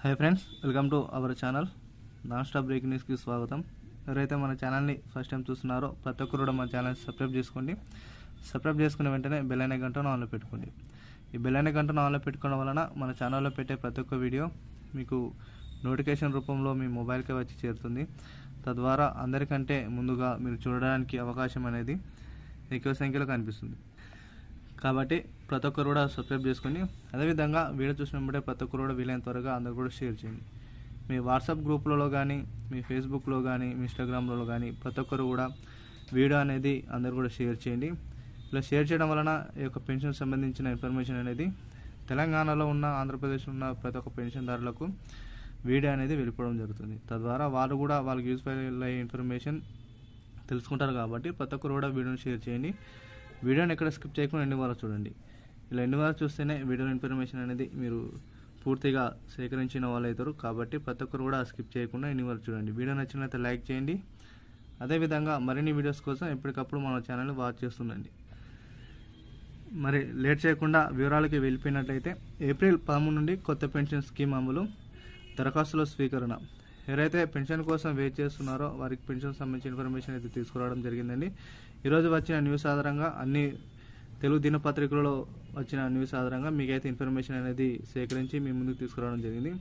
Hi friends, welcome to our channel non stop breaking న్యూస్కి స్వాగతం. ఎవరైతే మన ఛానల్ని ఫస్ట్ టైం చూస్తున్నారో ప్రతి ఒక్కరు కూడా మన ఛానల్ని సబ్స్క్రైబ్ చేసుకోండి. సబ్స్క్రైబ్ చేసుకున్న వెంటనే బెల్ ఐకాన్ గంటను ఆన్లో పెట్టుకోండి. ఈ బెల్ ఐకాన్ గంటను ఆన్లో పెట్టుకోవడం వలన మన ఛానల్లో పెట్టే ప్రతి ఒక్క వీడియో మీకు నోటిఫికేషన్ రూపంలో మీ మొబైల్కే వచ్చి చేరుతుంది. తద్వారా అందరికంటే ముందుగా మీరు చూడడానికి అవకాశం అనేది ఎక్కువ సంఖ్యలో కనిపిస్తుంది. కాబట్టి ప్రతి ఒక్కరు కూడా సబ్స్క్రైబ్ చేసుకొని అదేవిధంగా వీడియో చూసినప్పుడే ప్రతి ఒక్కరు కూడా వీలైన త్వరగా అందరూ కూడా షేర్ చేయండి. మీ వాట్సాప్ గ్రూపులలో కానీ, మీ ఫేస్బుక్లో కానీ, మీ ఇన్స్టాగ్రామ్లో కానీ ప్రతి ఒక్కరు కూడా వీడియో అనేది అందరూ కూడా షేర్ చేయండి. ఇలా షేర్ చేయడం వలన ఈ యొక్క పెన్షన్ సంబంధించిన ఇన్ఫర్మేషన్ అనేది తెలంగాణలో ఉన్న, ఆంధ్రప్రదేశ్లో ఉన్న ప్రతి ఒక్క పెన్షన్దారులకు వీడియో అనేది వెళ్ళిపోవడం జరుగుతుంది. తద్వారా వాళ్ళు కూడా వాళ్ళకి యూస్ఫుల్ అయ్యే ఇన్ఫర్మేషన్ తెలుసుకుంటారు. కాబట్టి ప్రతి ఒక్కరు కూడా వీడియోని షేర్ చేయండి. వీడియోని ఎక్కడ స్కిప్ చేయకుండా ఎన్ని వరకు చూడండి. ఇలా ఎన్ని వరకు చూస్తేనే వీడియో ఇన్ఫర్మేషన్ అనేది మీరు పూర్తిగా సేకరించిన వాళ్ళు అవుతారు. కాబట్టి ప్రతి ఒక్కరు కూడా స్కిప్ చేయకుండా ఎన్ని వరకు చూడండి. వీడియో నచ్చినట్లయితే లైక్ చేయండి. అదేవిధంగా మరిన్ని వీడియోస్ కోసం ఎప్పటికప్పుడు మన ఛానల్ని వాచ్ చేస్తుండండి. మరి లేట్ చేయకుండా వివరాలకి వెళ్ళిపోయినట్లయితే ఏప్రిల్ 13 నుండి కొత్త పెన్షన్ స్కీమ్ అమలు, దరఖాస్తుల స్వీకరణ. ఎవరైతే పెన్షన్ కోసం వెయిట్ చేస్తున్నారో వారికి పెన్షన్ సంబంధించిన ఇన్ఫర్మేషన్ అయితే తీసుకురావడం జరిగిందండి. ఈరోజు వచ్చిన న్యూస్ ఆధారంగా అన్ని తెలుగు దినపత్రికలలో వచ్చిన న్యూస్ ఆధారంగా మీకైతే ఇన్ఫర్మేషన్ అనేది సేకరించి మీ ముందుకు తీసుకురావడం జరిగింది.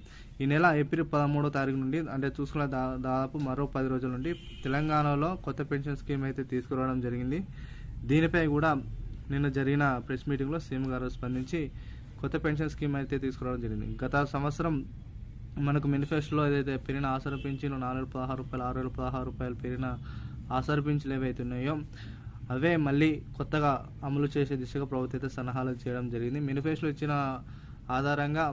ఈ నెల ఏప్రిల్ 13వ తారీఖు నుండి, అంటే చూసుకున్న దాదాపు మరో 10 రోజుల నుండి తెలంగాణలో కొత్త పెన్షన్ స్కీమ్ అయితే తీసుకురావడం జరిగింది. దీనిపై కూడా నిన్న జరిగిన ప్రెస్ మీటింగ్లో సీఎం గారు స్పందించి కొత్త పెన్షన్ స్కీమ్ అయితే తీసుకురావడం జరిగింది. గత సంవత్సరం మనకు మేనిఫెస్టోలో ఏదైతే పెరిగిన ఆసరా పింఛన్లు 4,16 రూపాయలు, 6,16 రూపాయలు పెరిగిన ఆసరా పింఛన్లు ఏవైతే ఉన్నాయో అవే మళ్ళీ కొత్తగా అమలు చేసే దిశగా ప్రభుత్వం అయితే సలహాలు చేయడం జరిగింది. మేనిఫెస్టోలో ఇచ్చిన ఆధారంగా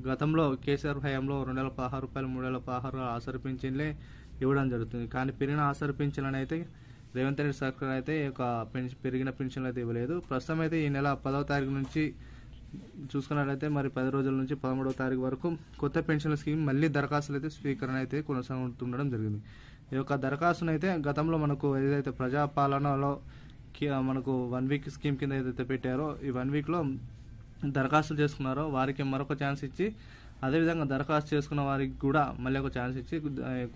గతంలో కేసీఆర్ హయాంలో 2,16 రూపాయలు, 3,16 ఆసరా పింఛన్లే ఇవ్వడం జరుగుతుంది. కానీ పెరిగిన ఆసరా పింఛన్లను అయితే రేవంత్ రెడ్డి సర్కార్ అయితే పెరిగిన పెన్షన్లు అయితే ఇవ్వలేదు. ప్రస్తుతం అయితే ఈ నెల 10వ తారీఖు నుంచి చూసుకున్నట్లయితే మరి 10 రోజుల నుంచి 13వ తారీఖు వరకు కొత్త పెన్షన్ల స్కీమ్ మళ్ళీ దరఖాస్తులు అయితే స్వీకరణ అయితే కొనసాగుతుండడం జరిగింది. ఈ యొక్క దరఖాస్తును అయితే గతంలో మనకు ఏదైతే ప్రజాపాలనలో మనకు 1 వీక్ స్కీమ్ కింద ఏదైతే పెట్టారో ఈ 1 వీక్లో దరఖాస్తులు చేసుకున్నారో వారికి మరొక ఛాన్స్ ఇచ్చి, అదేవిధంగా దరఖాస్తు చేసుకున్న వారికి కూడా మళ్ళీ ఒక ఛాన్స్ ఇచ్చి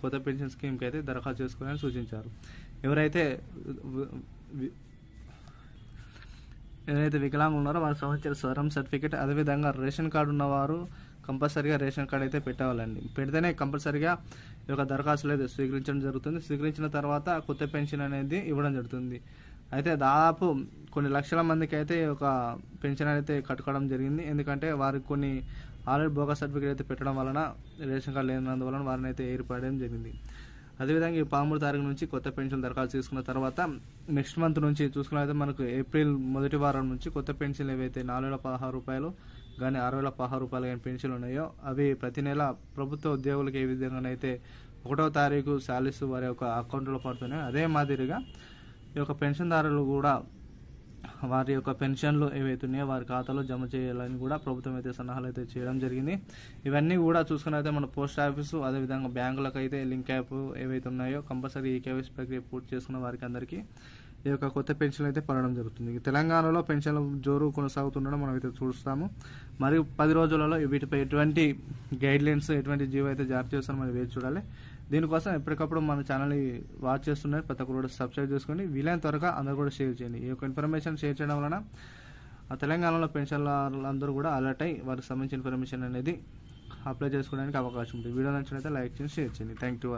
కొత్త పెన్షన్ స్కీమ్కి అయితే దరఖాస్తు చేసుకోవాలని సూచించారు. ఎవరైతే వికలాంగులు ఉన్నారో వారికి సంబంధించిన స్వరం సర్టిఫికేట్, అదేవిధంగా రేషన్ కార్డు ఉన్నవారు కంపల్సరీగా రేషన్ కార్డు అయితే పెట్టాలండి. పెడితేనే కంపల్సరీగా ఈ యొక్క దరఖాస్తులు అయితే స్వీకరించడం జరుగుతుంది. స్వీకరించిన తర్వాత కొత్త పెన్షన్ అనేది ఇవ్వడం జరుగుతుంది. అయితే దాదాపు కొన్ని లక్షల మందికి అయితే ఒక పెన్షన్ అయితే కట్టుకోవడం జరిగింది. ఎందుకంటే వారికి కొన్ని ఆల్రెడీ బోగస్ సర్టిఫికేట్ అయితే పెట్టడం వలన, రేషన్ కార్డు లేనందువలన వారిని అయితే ఏర్పడడం జరిగింది. అదేవిధంగా ఈ 13 తారీఖు నుంచి కొత్త పెన్షన్ దరఖాస్తు తీసుకున్న తర్వాత నెక్స్ట్ మంత్ నుంచి చూసుకున్నట్లయితే మనకు ఏప్రిల్ మొదటి వారం నుంచి కొత్త పెన్షన్లు ఏవైతే 4,16 రూపాయలు కానీ 6,16 రూపాయలు కానీ పెన్షన్లు ఉన్నాయో అవి ప్రతి నెల ప్రభుత్వ ఉద్యోగులకు ఏ విధంగానైతే 1వ తారీఖు శాలరీస్ వారి యొక్క అకౌంట్లో పడుతున్నాయో అదే మాదిరిగా ఈ యొక్క పెన్షన్దారులు కూడా వారి యొక్క పెన్షన్లు ఏవైతే ఉన్నాయో వారి ఖాతాలో జమ చేయాలని కూడా ప్రభుత్వం అయితే సలహాలు అయితే చేయడం జరిగింది. ఇవన్నీ కూడా చూసుకున్నైతే మన పోస్ట్ ఆఫీసు, అదేవిధంగా బ్యాంకులకు అయితే లింక్ యాప్ ఏవైతే ఉన్నాయో కంపల్సరీ ఈ కేవైసీ ప్రక్రియ పూర్తి చేసుకున్న వారికి అందరికీ ఈ యొక్క కొత్త పెన్షన్లు అయితే పడడం జరుగుతుంది. తెలంగాణలో పెన్షన్ల జోరు కొనసాగుతుండడం మనం అయితే చూస్తాము. మరియు 10 రోజులలో వీటిపై ఎటువంటి గైడ్లైన్స్, ఎటువంటి జీవో అయితే జారీ చేస్తారో మనం వేచి చూడాలి. దీనికోసం ఎప్పటికప్పుడు మన ఛానల్ని వాచ్ చేస్తున్నారు. ప్రతి ఒక్కరు కూడా సబ్స్క్రైబ్ చేసుకొని వీలైన త్వరగా అందరూ కూడా షేర్ చేయండి. ఈ యొక్క ఇన్ఫర్మేషన్ షేర్ చేయడం వలన తెలంగాణలో పెన్షన్లందరూ కూడా అలర్ట్ అయ్యి వారికి సంబంధించిన ఇన్ఫర్మేషన్ అనేది అప్లై చేసుకోవడానికి అవకాశం ఉంటుంది. వీడియో నచ్చినట్లయితే లైక్ చేసి షేర్ చేయండి. Thank you.